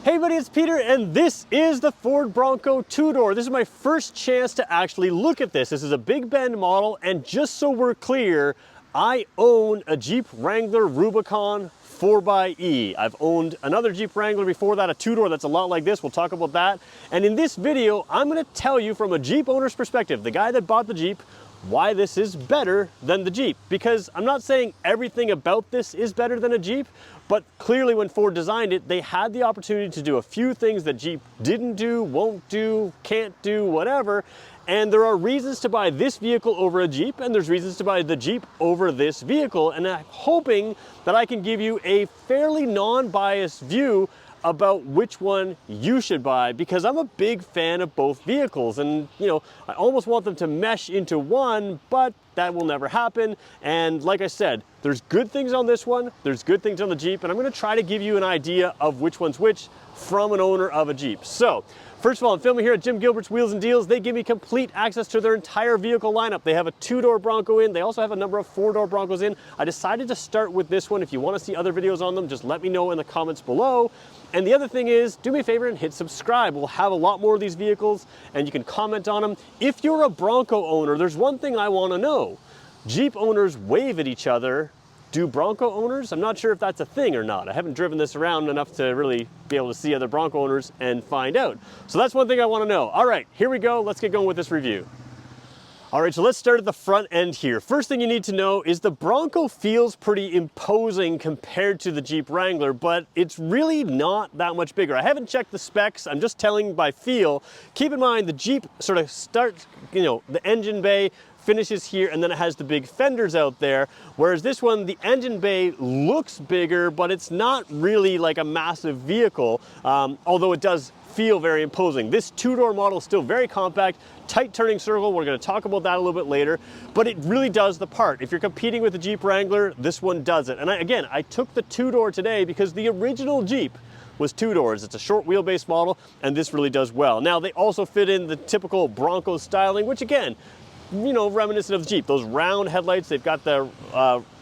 Hey buddy, it's Peter, and this is the Ford Bronco two-door. This is my first chance to actually look at this. This is a Big Bend model, and just so we're clear, I own a Jeep Wrangler Rubicon 4xe. I've owned another Jeep Wrangler before that, a two-door that's a lot like this. We'll talk about that. And in this video, I'm gonna tell you from a Jeep owner's perspective, the guy that bought the Jeep, why this is better than the Jeep. Because I'm not saying everything about this is better than a Jeep, but clearly when Ford designed it, they had the opportunity to do a few things that Jeep didn't do, won't do, can't do, whatever. And there are reasons to buy this vehicle over a Jeep, and there's reasons to buy the Jeep over this vehicle. And I'm hoping that I can give you a fairly non-biased view about which one you should buy, because I'm a big fan of both vehicles, and you know, I almost want them to mesh into one, but that will never happen. And like I said, there's good things on this one, there's good things on the Jeep, and I'm gonna try to give you an idea of which one's which from an owner of a Jeep. So, first of all, I'm filming here at Jim Gilbert's Wheels and Deals. They give me complete access to their entire vehicle lineup. They have a two-door Bronco in. They also have a number of four-door Broncos in. I decided to start with this one. If you want to see other videos on them, just let me know in the comments below. And the other thing is, do me a favor and hit subscribe. We'll have a lot more of these vehicles, and you can comment on them. If you're a Bronco owner, there's one thing I want to know. Jeep owners wave at each other. Do Bronco owners? I'm not sure if that's a thing or not. I haven't driven this around enough to really be able to see other Bronco owners and find out. So that's one thing I want to know. All right, here we go. Let's get going with this review. All right, so let's start at the front end here. First thing you need to know is the Bronco feels pretty imposing compared to the Jeep Wrangler, but it's really not that much bigger. I haven't checked the specs. I'm just telling by feel. Keep in mind, the Jeep sort of starts, the engine bay finishes here, and then it has the big fenders out there, whereas this one, the engine bay looks bigger, but it's not really like a massive vehicle, although it does feel very imposing. This two-door model is still very compact, tight turning circle. We're going to talk about that a little bit later, but it really does the part. If you're competing with the Jeep Wrangler, this one does it. And again, I took the two-door today because the original Jeep was two doors. It's a short wheelbase model, and this really does well. Now, they also fit in the typical Bronco styling, which again, reminiscent of the Jeep. Those round headlights, they've got the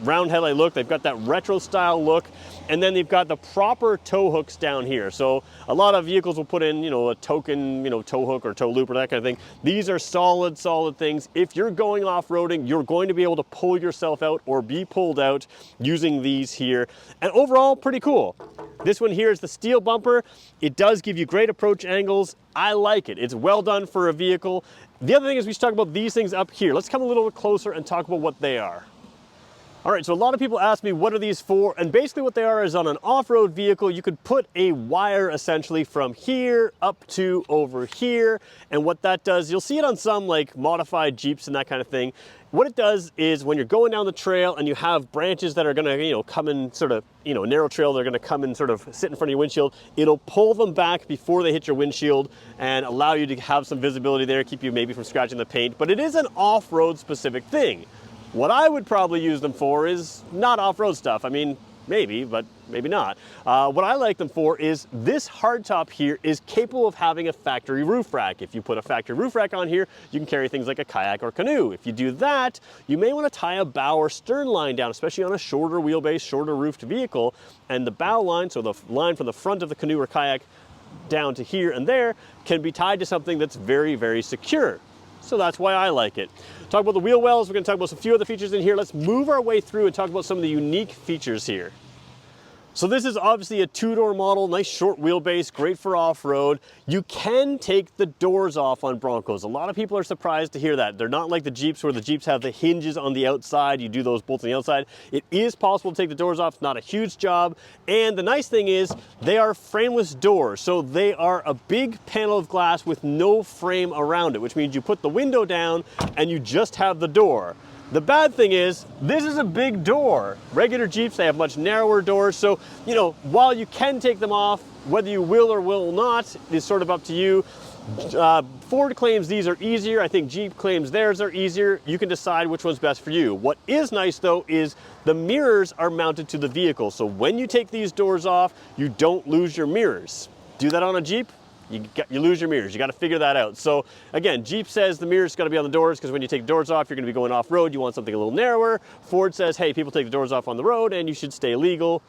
round headlight look, they've got that retro style look, and then they've got the proper tow hooks down here. So a lot of vehicles will put in, a token, tow hook or tow loop or that kind of thing. These are solid things. If you're going off-roading, you're going to be able to pull yourself out or be pulled out using these here. And overall, pretty cool. This one here is the steel bumper. It does give you great approach angles. I like it. It's well done for a vehicle. The other thing is we should talk about these things up here. Let's come a little bit closer and talk about what they are. All right, so a lot of people ask me, what are these for? And basically what they are is on an off-road vehicle, you could put a wire essentially from here up to over here. And what that does, you'll see it on some like modified Jeeps and that kind of thing. What it does is when you're going down the trail and you have branches that are gonna, come in sort of, narrow trail, they're gonna come and sort of sit in front of your windshield, it'll pull them back before they hit your windshield and allow you to have some visibility there, keep you maybe from scratching the paint, but it is an off-road specific thing. What I would probably use them for is not off-road stuff. I mean, maybe, but maybe not. What I like them for is this hardtop here is capable of having a factory roof rack. If you put a factory roof rack on here, you can carry things like a kayak or canoe. If you do that, you may want to tie a bow or stern line down, especially on a shorter wheelbase, shorter roofed vehicle. And the bow line, so the line from the front of the canoe or kayak down to here and there, can be tied to something that's very, very secure. So that's why I like it. Talk about the wheel wells, we're going to talk about a few other features in here. Let's move our way through and talk about some of the unique features here. So this is obviously a two-door model, nice short wheelbase, great for off-road. You can take the doors off on Broncos. A lot of people are surprised to hear that. They're not like the Jeeps where the Jeeps have the hinges on the outside. You do those bolts on the outside. It is possible to take the doors off. It's not a huge job. And the nice thing is they are frameless doors. So they are a big panel of glass with no frame around it, which means you put the window down and you just have the door. The bad thing is, this is a big door. Regular Jeeps, they have much narrower doors, so, while you can take them off, whether you will or will not is sort of up to you. Ford claims these are easier. I think Jeep claims theirs are easier. You can decide which one's best for you. What is nice, though, is the mirrors are mounted to the vehicle, so when you take these doors off, you don't lose your mirrors. Do that on a Jeep, you lose your mirrors. You got to figure that out. So again, Jeep says the mirrors got to be on the doors because when you take the doors off, you're going to be going off-road. You want something a little narrower. Ford says, hey, people take the doors off on the road and you should stay legal.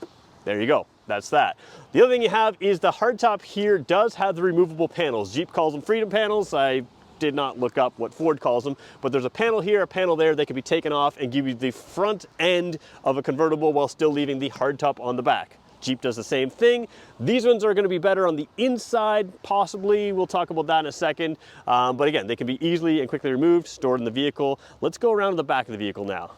there you go. That's that. The other thing you have is the hardtop here does have the removable panels. Jeep calls them freedom panels. I did not look up what Ford calls them, but there's a panel here, a panel there. They can be taken off and give you the front end of a convertible while still leaving the hardtop on the back. Jeep does the same thing. These ones are going to be better on the inside, possibly. We'll talk about that in a second. But again, they can be easily and quickly removed, stored in the vehicle. Let's go around to the back of the vehicle now.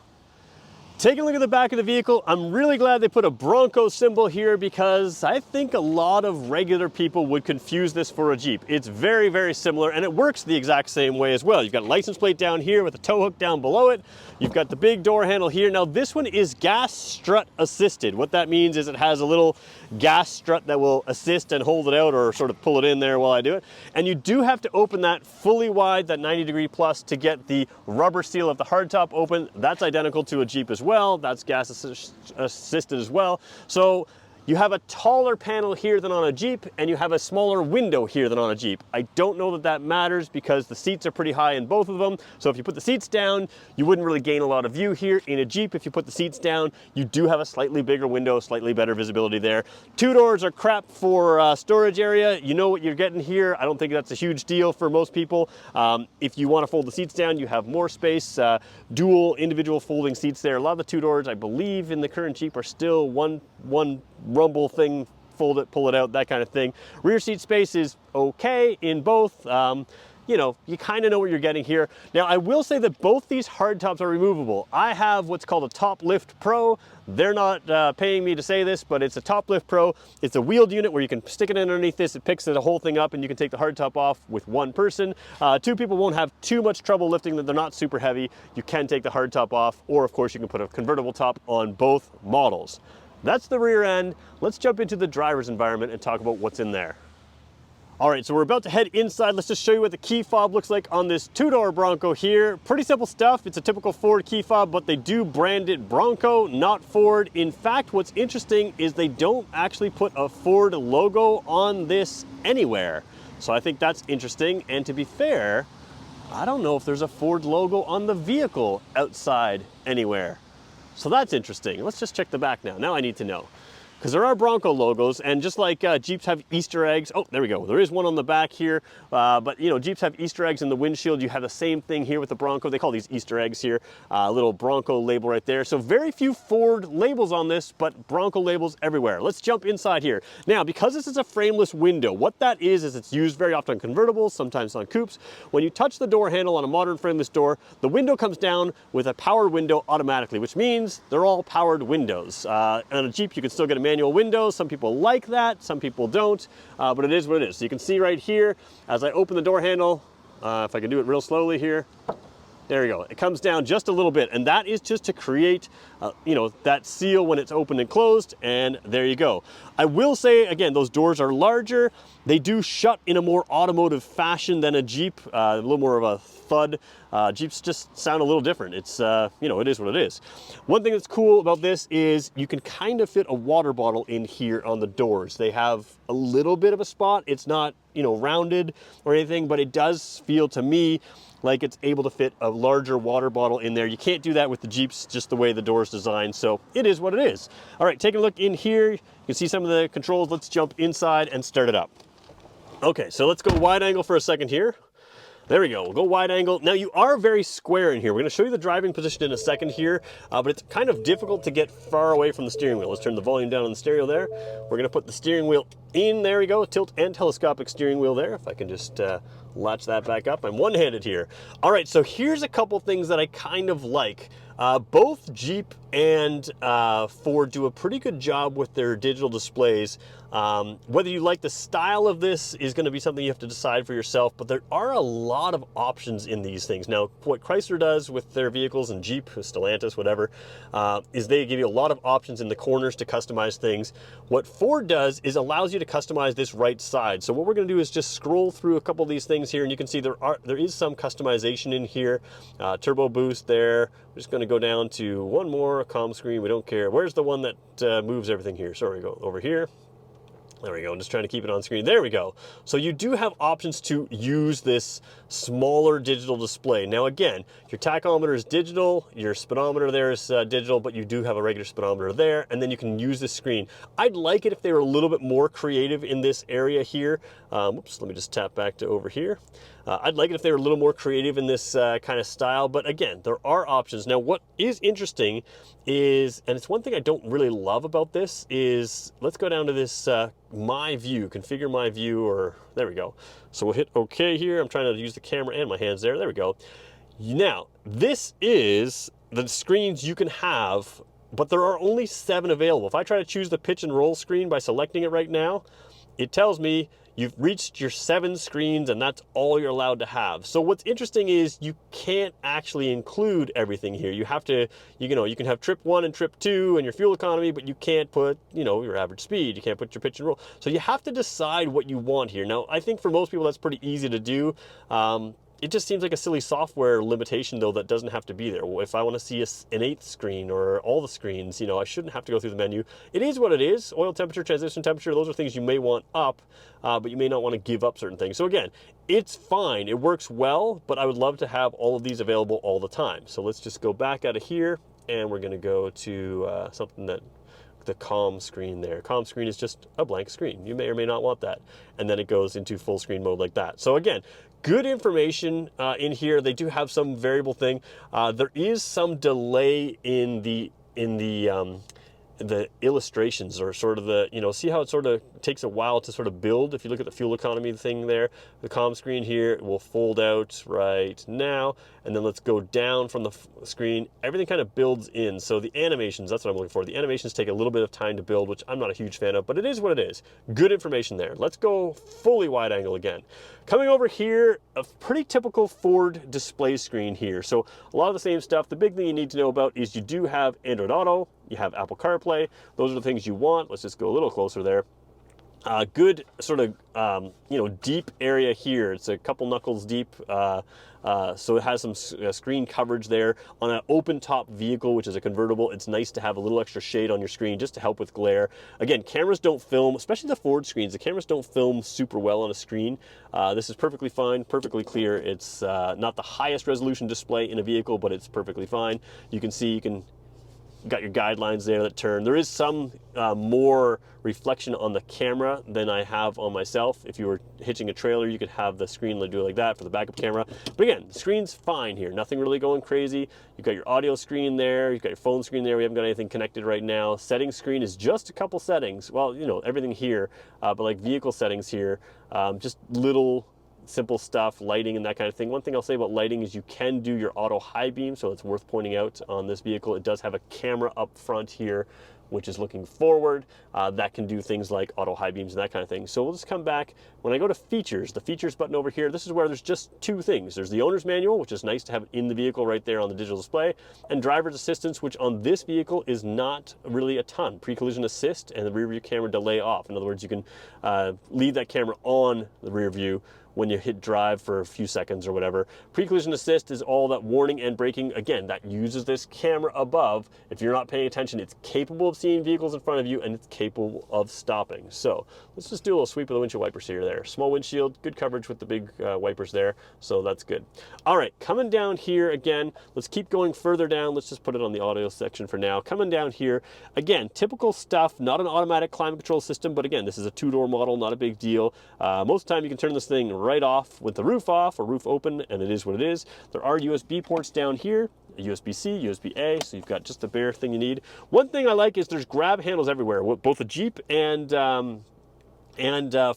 Taking a look at the back of the vehicle, I'm really glad they put a Bronco symbol here because I think a lot of regular people would confuse this for a Jeep. It's very, very similar, and it works the exact same way as well. You've got a license plate down here with a tow hook down below it. You've got the big door handle here. Now this one is gas strut assisted. What that means is it has a little gas strut that will assist and hold it out or sort of pull it in there while I do it. And you do have to open that fully wide, that 90-degree plus, to get the rubber seal of the hardtop open. That's identical to a Jeep as well. That's gas assisted as well. So you have a taller panel here than on a Jeep, and you have a smaller window here than on a Jeep. I don't know that that matters because the seats are pretty high in both of them. So if you put the seats down, you wouldn't really gain a lot of view here. In a Jeep, if you put the seats down, you do have a slightly bigger window, slightly better visibility there. Two doors are crap for storage area. You know what you're getting here. I don't think that's a huge deal for most people. If you want to fold the seats down, you have more space. Dual individual folding seats there. A lot of the two doors, I believe, in the current Jeep are still one rumble thing, fold it, pull it out, that kind of thing. Rear seat space is okay in both. You know, you kind of know what you're getting here. Now, I will say that both these hardtops are removable. I have what's called a Top Lift Pro. They're not paying me to say this, but it's a Top Lift Pro. It's a wheeled unit where you can stick it in underneath this. It picks the whole thing up and you can take the hardtop off with one person. Two people won't have too much trouble lifting them. They're not super heavy. You can take the hardtop off, or of course you can put a convertible top on both models. That's the rear end. Let's jump into the driver's environment and talk about what's in there. All right, so we're about to head inside. Let's just show you what the key fob looks like on this two-door Bronco here. Pretty simple stuff. It's a typical Ford key fob, but they do brand it Bronco, not Ford. In fact, what's interesting is they don't actually put a Ford logo on this anywhere. So I think that's interesting. And to be fair, I don't know if there's a Ford logo on the vehicle outside anywhere. So that's interesting. Let's just check the back now. Now I need to know. Because there are Bronco logos, and just like Jeeps have Easter eggs, oh, there we go. There is one on the back here, but you know, Jeeps have Easter eggs in the windshield. You have the same thing here with the Bronco. They call these Easter eggs here. Little Bronco label right there. So very few Ford labels on this, but Bronco labels everywhere. Let's jump inside here. Now, because this is a frameless window, what that is it's used very often on convertibles, sometimes on coupes. When you touch the door handle on a modern frameless door, the window comes down with a power window automatically, which means they're all powered windows. On a Jeep, you can still get a manual window. Some people like that, some people don't, but it is what it is. So you can see right here, as I open the door handle, if I can do it real slowly here, there you go. It comes down just a little bit, and that is just to create, you know, that seal when it's open and closed, and there you go. I will say, again, those doors are larger. They do shut in a more automotive fashion than a Jeep, a little more of a thud. Jeeps just sound a little different. It's, you know, it is what it is. One thing that's cool about this is you can kind of fit a water bottle in here on the doors. They have a little bit of a spot. It's not, you know, rounded or anything, but it does feel to me like it's able to fit a larger water bottle in there. You can't do that with the Jeeps, just the way the door's designed, so it is what it is. All right, taking a look in here, you can see some of the controls. Let's jump inside and start it up. Okay, so let's go wide angle for a second here. There we go, we'll go wide angle. Now you are very square in here. We're gonna show you the driving position in a second here, but it's kind of difficult to get far away from the steering wheel. Let's turn the volume down on the stereo there. We're gonna put the steering wheel in, there we go, tilt and telescopic steering wheel there. If I can just latch that back up. I'm one-handed here. All right, so here's a couple things that I kind of like. Both Jeep and Ford do a pretty good job with their digital displays. Whether you like the style of this is going to be something you have to decide for yourself, but there are a lot of options in these things. Now, what Chrysler does with their vehicles, and Jeep, Stellantis, whatever, is they give you a lot of options in the corners to customize things. What Ford does is allows you to customize this right side. So what we're going to do is just scroll through a couple of these things here, and you can see there is some customization in here. Turbo boost there. We're just going to go down to one more, calm screen, we don't care. Where's the one that moves everything here? Sorry, go over here. There we go, I'm just trying to keep it on screen. There we go. So you do have options to use this smaller digital display. Now again, your tachometer is digital, your speedometer there is digital, but you do have a regular speedometer there, and then you can use this screen. I'd like it if they were a little bit more creative in this area here. Oops, let me just tap back to over here. I'd like it if they were a little more creative in this kind of style, but again, there are options. Now what is interesting is, and it's one thing I don't really love about this, is let's go down to this my view, configure my view, or there we go. So we'll hit OK here. I'm trying to use the camera and my hands there. There we go. Now, this is the screens you can have, but there are only 7 available. If I try to choose the pitch and roll screen by selecting it right now, it tells me you've reached your 7 screens and that's all you're allowed to have. So what's interesting is you can't actually include everything here. You have to, you can have trip 1 and trip 2 and your fuel economy, but you can't put, your average speed. You can't put your pitch and roll. So you have to decide what you want here. Now, I think for most people that's pretty easy to do. It just seems like a silly software limitation, though, that doesn't have to be there. Well, if I want to see an 8th screen or all the screens, I shouldn't have to go through the menu. It is what it is. Oil temperature, transition temperature, those are things you may want up, but you may not want to give up certain things. So again, it's fine. It works well, but I would love to have all of these available all the time. So let's just go back out of here, and we're going to go to something that the COM screen there. COM screen is just a blank screen. You may or may not want that. And then it goes into full screen mode like that. So again, good information in here. They do have some variable thing. There is some delay in the illustrations, or sort of the, see how it sort of takes a while to sort of build. If you look at the fuel economy thing there, the COM screen here will fold out right now, and then let's go down from the screen. Everything kind of builds in. So the animations, that's what I'm looking for. The animations take a little bit of time to build, which I'm not a huge fan of, but it is what it is. Good information there. Let's go fully wide angle again. Coming over here, a pretty typical Ford display screen here. So a lot of the same stuff. The big thing you need to know about is you do have Android Auto, you have Apple CarPlay. Those are the things you want. Let's just go a little closer there. Good sort of, deep area here. It's a couple knuckles deep. So it has some screen coverage there. On an open top vehicle, which is a convertible, it's nice to have a little extra shade on your screen just to help with glare. Again, cameras don't film, especially the Ford screens, the cameras don't film super well on a screen. This is perfectly fine, perfectly clear. It's not the highest resolution display in a vehicle, but it's perfectly fine. You can see, got your guidelines there that turn. There is some more reflection on the camera than I have on myself. If you were hitching a trailer, you could have the screen do it like that for the backup camera. But again, the screen's fine here. Nothing really going crazy. You've got your audio screen there. You've got your phone screen there. We haven't got anything connected right now. Settings screen is just a couple settings. Well, everything here, but like vehicle settings here, just little simple stuff, lighting and that kind of thing. One thing I'll say about lighting is you can do your auto high beam, so it's worth pointing out on this vehicle. It does have a camera up front here, which is looking forward. That can do things like auto high beams and that kind of thing. So we'll just come back. When I go to features, the features button over here, this is where there's just 2 things. There's the owner's manual, which is nice to have in the vehicle right there on the digital display, and driver's assistance, which on this vehicle is not really a ton. Pre-collision assist and the rear view camera delay off. In other words, you can leave that camera on the rear view when you hit drive for a few seconds or whatever. Pre-collision assist is all that warning and braking. Again, that uses this camera above. If you're not paying attention, it's capable of seeing vehicles in front of you, and it's capable of stopping. So let's just do a little sweep of the windshield wipers here there. Small windshield, good coverage with the big wipers there, so that's good. All right, coming down here again, let's keep going further down. Let's just put it on the audio section for now. Coming down here, again, typical stuff, not an automatic climate control system, but again, this is a 2-door model, not a big deal. Most of the time you can turn this thing right off with the roof off or roof open, and it is what it is. There are USB ports down here, USB-C, USB-A, so you've got just the bare thing you need. One thing I like is there's grab handles everywhere. Both a Jeep and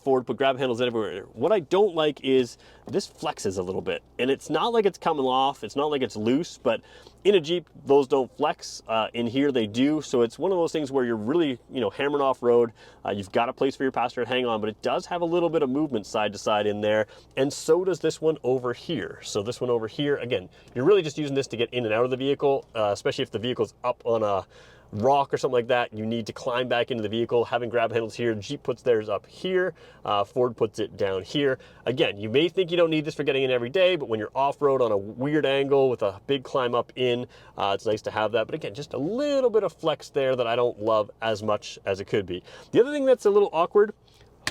Ford put grab handles everywhere. What I don't like is this flexes a little bit, and it's not like it's coming off, it's not like it's loose, but in a Jeep those don't flex. In here they do, so it's one of those things where you're really hammering off road. You've got a place for your passenger to hang on, but it does have a little bit of movement side to side in there, and so does this one over here. So this one over here, again, you're really just using this to get in and out of the vehicle, especially if the vehicle's up on a rock or something like that. You need to climb back into the vehicle. Having grab handles here, Jeep puts theirs up here, Ford puts it down here. Again, you may think you don't need this for getting in every day, but when you're off-road on a weird angle with a big climb up in, it's nice to have that. But again, just a little bit of flex there that I don't love as much as it could be. The other thing that's a little awkward,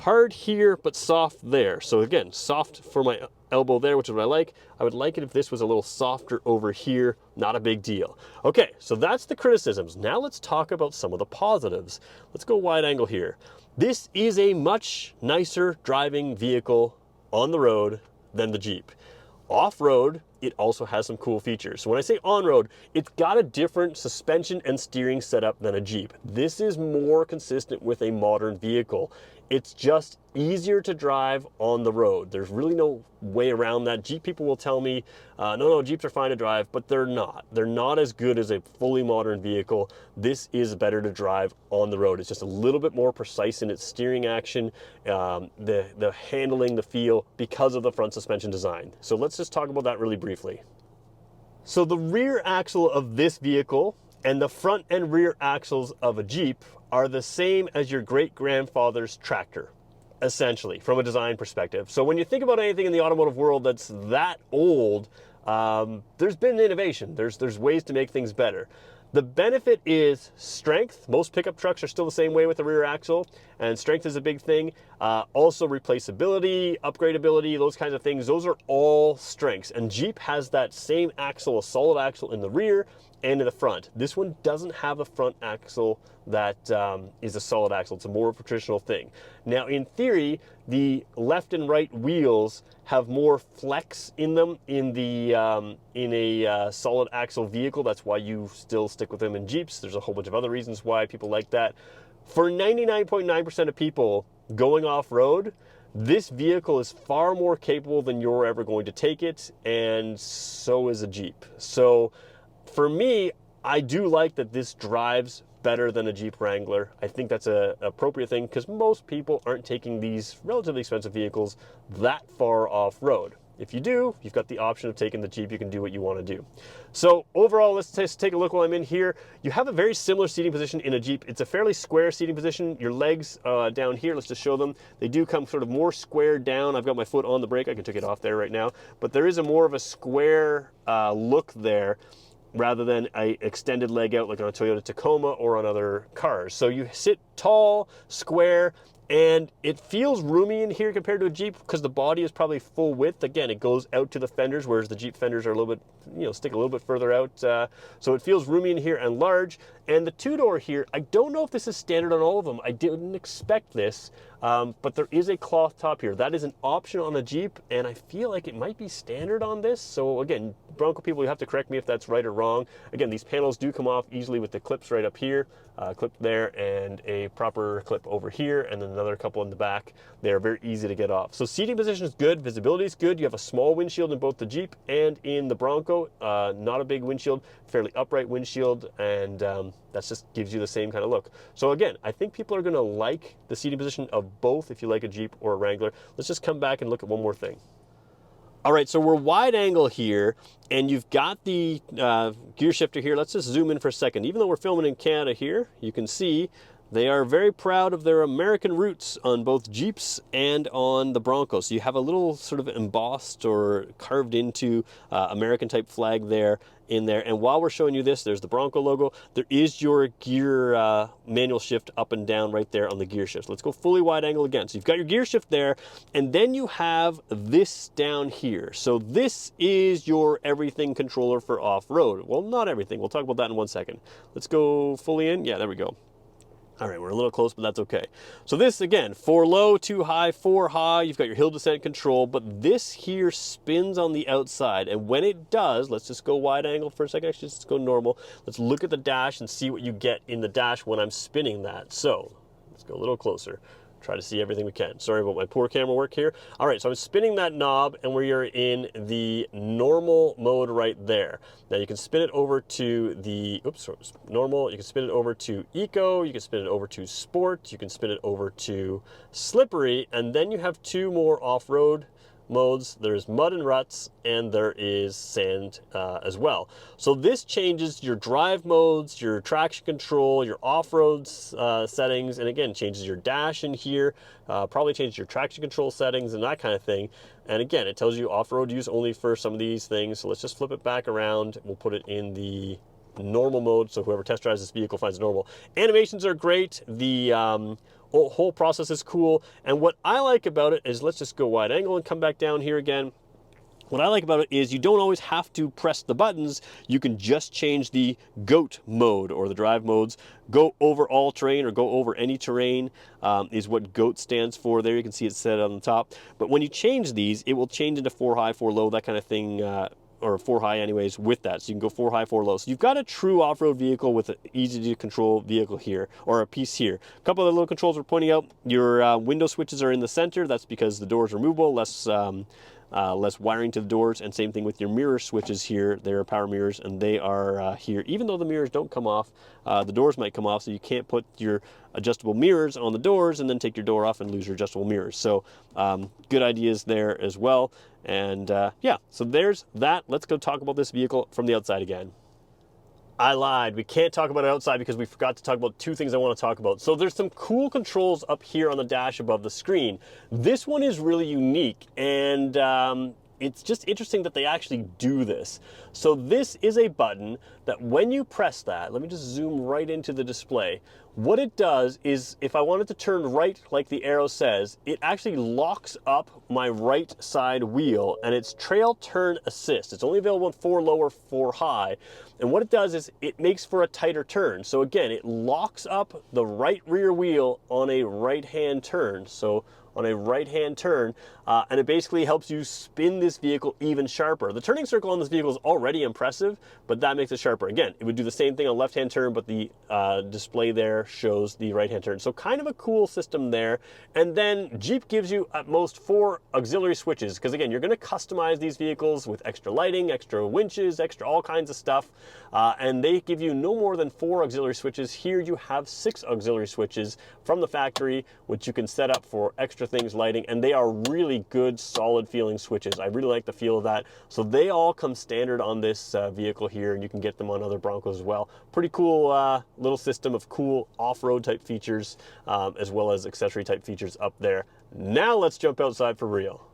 hard here, but soft there. So again, soft for my elbow there, which is what I like. I would like it if this was a little softer over here, not a big deal. Okay, so that's the criticisms. Now let's talk about some of the positives. Let's go wide angle here. This is a much nicer driving vehicle on the road than the Jeep. Off-road, it also has some cool features. So when I say on-road, it's got a different suspension and steering setup than a Jeep. This is more consistent with a modern vehicle. It's just easier to drive on the road. There's really no way around that. Jeep people will tell me, no, Jeeps are fine to drive, but they're not. They're not as good as a fully modern vehicle. This is better to drive on the road. It's just a little bit more precise in its steering action, the handling, the feel, because of the front suspension design. So let's just talk about that really briefly. So the rear axle of this vehicle and the front and rear axles of a Jeep are the same as your great-grandfather's tractor, essentially, from a design perspective. So when you think about anything in the automotive world that's that old, there's been innovation. There's ways to make things better. The benefit is strength. Most pickup trucks are still the same way with the rear axle, and strength is a big thing. Also replaceability, upgradability, those kinds of things. Those are all strengths. And Jeep has that same axle, a solid axle in the rear and in the front. This one doesn't have a front axle that is a solid axle. It's more of a traditional thing. Now, in theory, the left and right wheels have more flex in them in a solid axle vehicle. That's why you still stick with them in Jeeps. There's a whole bunch of other reasons why people like that. For 99.9% of people going off-road, this vehicle is far more capable than you're ever going to take it, and so is a Jeep. So for me, I do like that this drives better than a Jeep Wrangler. I think that's an appropriate thing because most people aren't taking these relatively expensive vehicles that far off-road. If you do, you've got the option of taking the Jeep. You can do what you want to do. So overall, let's just take a look while I'm in here. You have a very similar seating position in a Jeep. It's a fairly square seating position. Your legs down here, let's just show them. They do come sort of more squared down. I've got my foot on the brake. I can take it off there right now. But there is a more of a square look there, rather than a extended leg out like on a Toyota Tacoma or on other cars. So you sit tall, square, and it feels roomy in here compared to a Jeep because the body is probably full width. Again, it goes out to the fenders, whereas the Jeep fenders are a little bit, stick a little bit further out. So it feels roomy in here and large. And the two-door here, I don't know if this is standard on all of them. I didn't expect this, but there is a cloth top here. That is an option on a Jeep, and I feel like it might be standard on this. So again, Bronco people, you have to correct me if that's right or wrong. Again, these panels do come off easily with the clips right up here, clip there, and a proper clip over here, and then another couple in the back. They're very easy to get off. So seating position is good, visibility is good. You have a small windshield in both the Jeep and in the Bronco. Not a big windshield, fairly upright windshield, and that just gives you the same kind of look. So again, I think people are going to like the seating position of both if you like a Jeep or a Wrangler. Let's just come back and look at one more thing. All right, so we're wide angle here, and you've got the gear shifter here. Let's just zoom in for a second. Even though we're filming in Canada here, you can see they are very proud of their American roots on both Jeeps and on the Bronco. So you have a little sort of embossed or carved into American type flag there in there. And while we're showing you this, there's the Bronco logo. There is your gear manual shift up and down right there on the gear shift. Let's go fully wide angle again. So you've got your gear shift there, and then you have this down here. So this is your everything controller for off-road. Well, not everything. We'll talk about that in 1 second. Let's go fully in. Yeah, there we go. All right, we're a little close, but that's okay. So this, again, 4 low, 2 high, 4 high, you've got your hill descent control, but this here spins on the outside, and when it does, let's just go wide angle for a second, actually, let's go normal. Let's look at the dash and see what you get in the dash when I'm spinning that. So, let's go a little closer. Try to see everything we can. Sorry about my poor camera work here. All right, so I'm spinning that knob, and we are in the normal mode right there. Now you can spin it over to the, normal. You can spin it over to eco. You can spin it over to sport. You can spin it over to slippery, and then you have 2 more off-road modes. There's mud and ruts, and there is sand as well. So this changes your drive modes, your traction control, your off-road settings, and again, changes your dash in here, probably changes your traction control settings and that kind of thing. And again, it tells you off-road use only for some of these things. So let's just flip it back around. We'll put it in the normal mode, so whoever test drives this vehicle finds it normal. Animations are great. The whole process is cool. And what I like about it is, let's just go wide angle and come back down here again. What I like about it is you don't always have to press the buttons. You can just change the GOAT mode, or the drive modes. Go over all terrain, or go over any terrain, is what GOAT stands for there. You can see it set on the top. But when you change these, it will change into 4 high, 4 low, that kind of thing, or 4 high anyways with that. So you can go 4 high, 4 low. So you've got a true off-road vehicle with an easy to control vehicle here, or a piece here. A couple of the little controls we're pointing out. Your window switches are in the center. That's because the doors are movable, less wiring to the doors, and same thing with your mirror switches here. They're power mirrors, and they are here. Even though the mirrors don't come off, the doors might come off, so you can't put your adjustable mirrors on the doors and then take your door off and lose your adjustable mirrors. So good ideas there as well. And yeah, so there's that. Let's go talk about this vehicle from the outside again. I lied. We can't talk about it outside because we forgot to talk about 2 things I want to talk about. So there's some cool controls up here on the dash above the screen. This one is really unique, and it's just interesting that they actually do this. So this is a button that when you press that, let me just zoom right into the display. What it does is, if I wanted to turn right like the arrow says, it actually locks up my right side wheel, and it's trail turn assist. It's only available in 4 low or 4 high. And what it does is it makes for a tighter turn. So again, it locks up the right rear wheel on a right-hand turn. So on a right-hand turn, and it basically helps you spin this vehicle even sharper. The turning circle on this vehicle is already impressive, but that makes it sharper. Again, it would do the same thing on left-hand turn, but the display there shows the right-hand turn. So kind of a cool system there. And then Jeep gives you at most 4 auxiliary switches, because again, you're gonna customize these vehicles with extra lighting, extra winches, extra all kinds of stuff, and they give you no more than 4 auxiliary switches. Here you have 6 auxiliary switches from the factory, which you can set up for extra things, lighting, and they are really good, solid feeling switches. I really like the feel of that. So they all come standard on this vehicle here, and you can get them on other Broncos as well. Pretty cool little system of cool off-road type features, as well as accessory type features up there. Now let's jump outside for real.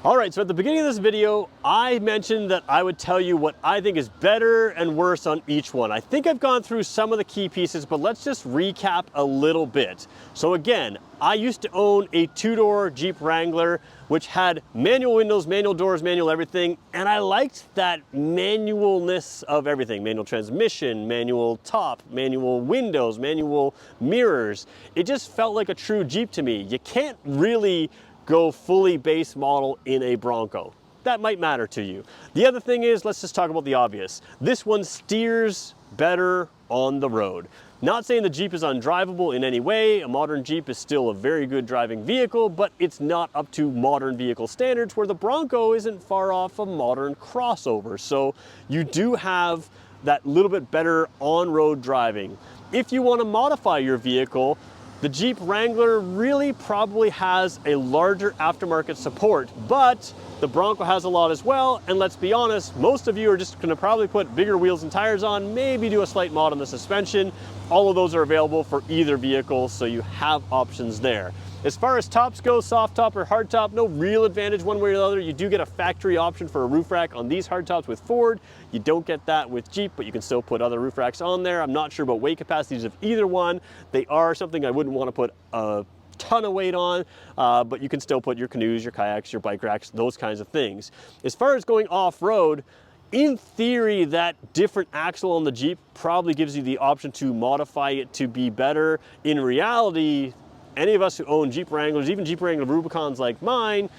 All right, so at the beginning of this video, I mentioned that I would tell you what I think is better and worse on each one. I think I've gone through some of the key pieces, but let's just recap a little bit. So again, I used to own a 2-door Jeep Wrangler, which had manual windows, manual doors, manual everything, and I liked that manualness of everything. Manual transmission, manual top, manual windows, manual mirrors. It just felt like a true Jeep to me. You can't really go fully base model in a Bronco. That might matter to you. The other thing is, let's just talk about the obvious. This one steers better on the road. Not saying the Jeep is undrivable in any way. A modern Jeep is still a very good driving vehicle, but it's not up to modern vehicle standards, where the Bronco isn't far off a modern crossover. So you do have that little bit better on-road driving. If you want to modify your vehicle, the Jeep Wrangler really probably has a larger aftermarket support, but the Bronco has a lot as well. And let's be honest, most of you are just gonna probably put bigger wheels and tires on, maybe do a slight mod on the suspension. All of those are available for either vehicle, so you have options there. As far as tops go, soft top or hard top, no real advantage one way or the other. You do get a factory option for a roof rack on these hard tops with Ford. You don't get that with Jeep, but you can still put other roof racks on there. I'm not sure about weight capacities of either one. They are something I wouldn't want to put a ton of weight on, but you can still put your canoes, your kayaks, your bike racks, those kinds of things. As far as going off-road, in theory, that different axle on the Jeep probably gives you the option to modify it to be better. In reality, any of us who own Jeep Wranglers, even Jeep Wrangler Rubicons like mine,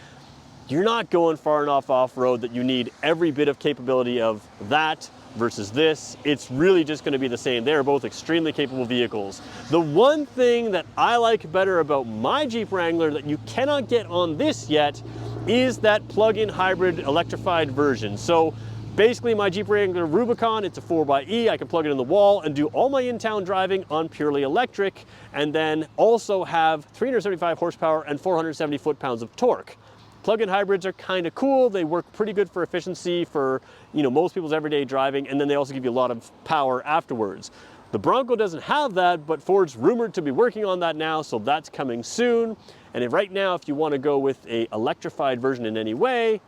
you're not going far enough off-road that you need every bit of capability of that versus this. It's really just going to be the same. They're both extremely capable vehicles. The one thing that I like better about my Jeep Wrangler that you cannot get on this yet is that plug-in hybrid electrified version. So basically, my Jeep Wrangler Rubicon, it's a 4xe. I can plug it in the wall and do all my in-town driving on purely electric, and then also have 375 horsepower and 470 foot-pounds of torque. Plug-in hybrids are kind of cool. They work pretty good for efficiency for, most people's everyday driving, and then they also give you a lot of power afterwards. The Bronco doesn't have that, but Ford's rumored to be working on that now, so that's coming soon. And right now, if you want to go with an electrified version in any way,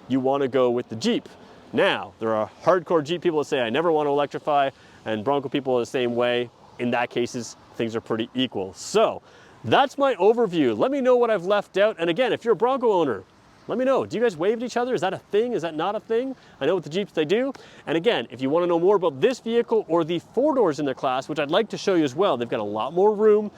you want to go with the Jeep. Now, there are hardcore Jeep people that say, I never want to electrify, and Bronco people are the same way. In that cases, things are pretty equal. So, That's my overview. Let me know what I've left out. And again, if you're a Bronco owner, let me know. Do you guys wave at each other? Is that a thing? Is that not a thing? I know with the Jeeps they do. And again, if you want to know more about this vehicle or the 4-doors in their class, which I'd like to show you as well, they've got a lot more room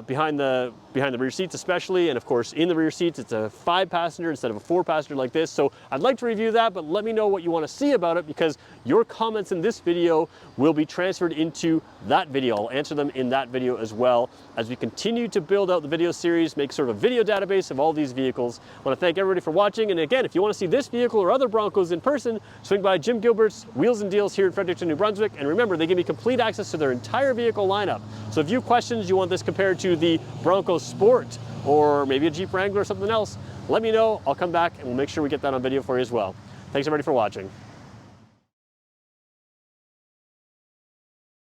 behind the rear seats especially, and of course in the rear seats it's a 5-passenger instead of a 4-passenger like this. So I'd like to review that, but let me know what you want to see about it, because your comments in this video will be transferred into that video. I'll answer them in that video as well as we continue to build out the video series, make sort of a video database of all these vehicles. I want to thank everybody for watching, and again, if you want to see this vehicle or other Broncos in person, swing by Jim Gilbert's Wheels and Deals here in Fredericton, New Brunswick, and remember, they give me complete access to their entire vehicle lineup. So if you have questions, you want this compared to the Bronco Sport or maybe a Jeep Wrangler or something else, let me know. I'll come back and we'll make sure we get that on video for you as well. Thanks everybody for watching.